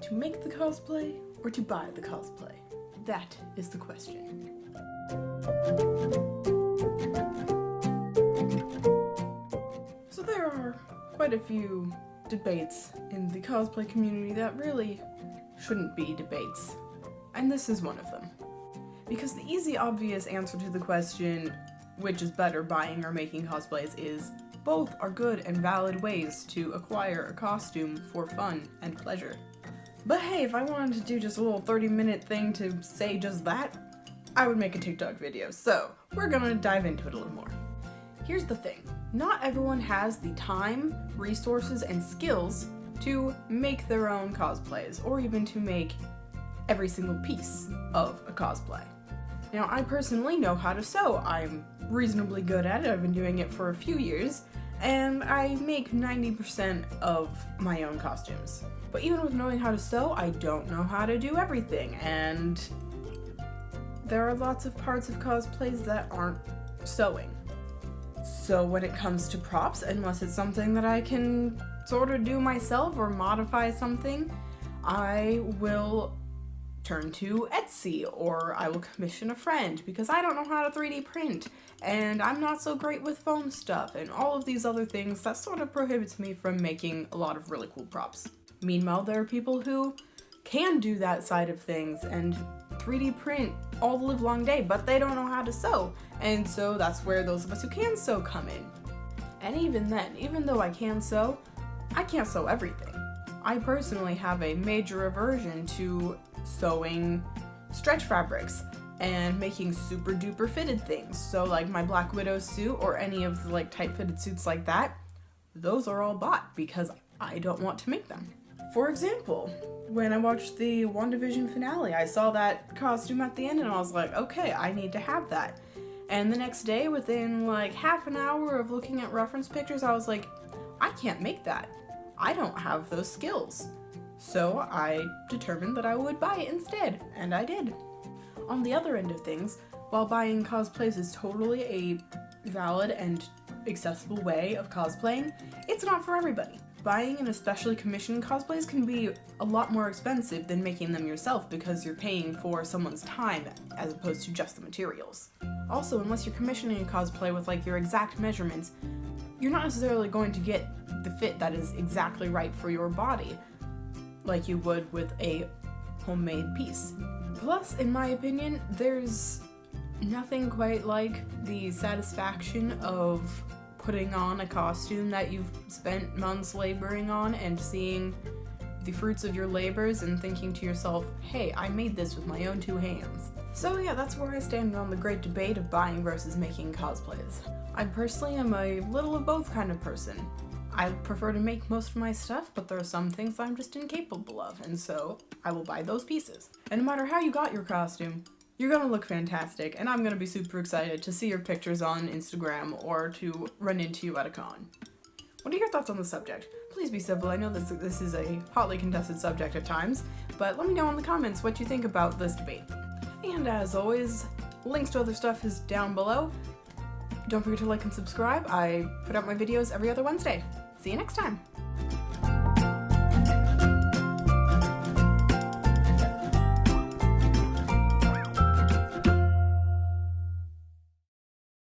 To make the cosplay or to buy the cosplay? That is the question. So there are quite a few debates in the cosplay community that really shouldn't be debates, and this is one of them. Because the easy, obvious answer to the question, which is better, buying or making cosplays, is both are good and valid ways to acquire a costume for fun and pleasure. But hey, if I wanted to do just a little 30-minute thing to say just that, I would make a TikTok video, so we're gonna dive into it a little more. Here's the thing, not everyone has the time, resources, and skills to make their own cosplays, or even to make every single piece of a cosplay. Now, I personally know how to sew. I'm reasonably good at it, I've been doing it for a few years, and I make 90% of my own costumes. But even with knowing how to sew, I don't know how to do everything, and there are lots of parts of cosplays that aren't sewing. So when it comes to props, unless it's something that I can sort of do myself or modify something, I will turn to Etsy, or I will commission a friend, because I don't know how to 3D print, and I'm not so great with foam stuff, and all of these other things that sort of prohibits me from making a lot of really cool props. Meanwhile, there are people who can do that side of things and 3D print all the livelong day, but they don't know how to sew, and so that's where those of us who can sew come in. And even then, even though I can sew, I can't sew everything. I personally have a major aversion to sewing stretch fabrics and making super duper fitted things. So like my Black Widow suit or any of the like tight fitted suits like that, those are all bought because I don't want to make them. For example, when I watched the WandaVision finale, I saw that costume at the end and I was like, okay, I need to have that. And the next day, within like half an hour of looking at reference pictures, I was like, I can't make that. I don't have those skills. So I determined that I would buy it instead, and I did. On the other end of things, while buying cosplays is totally a valid and accessible way of cosplaying, it's not for everybody. Buying and especially commissioning cosplays can be a lot more expensive than making them yourself because you're paying for someone's time as opposed to just the materials. Also, unless you're commissioning a cosplay with like your exact measurements, you're not necessarily going to get the fit that is exactly right for your body, like you would with a homemade piece. Plus, in my opinion, there's nothing quite like the satisfaction of putting on a costume that you've spent months laboring on and seeing the fruits of your labors and thinking to yourself, hey, I made this with my own two hands. So yeah, that's where I stand on the great debate of buying versus making cosplays. I personally am a little of both kind of person. I prefer to make most of my stuff, but there are some things I'm just incapable of, and so I will buy those pieces. And no matter how you got your costume, you're gonna look fantastic, and I'm gonna be super excited to see your pictures on Instagram or to run into you at a con. What are your thoughts on the subject? Please be civil. I know this is a hotly contested subject at times, but let me know in the comments what you think about this debate. And as always, links to other stuff is down below. Don't forget to like and subscribe. I put out my videos every other Wednesday. See you next time!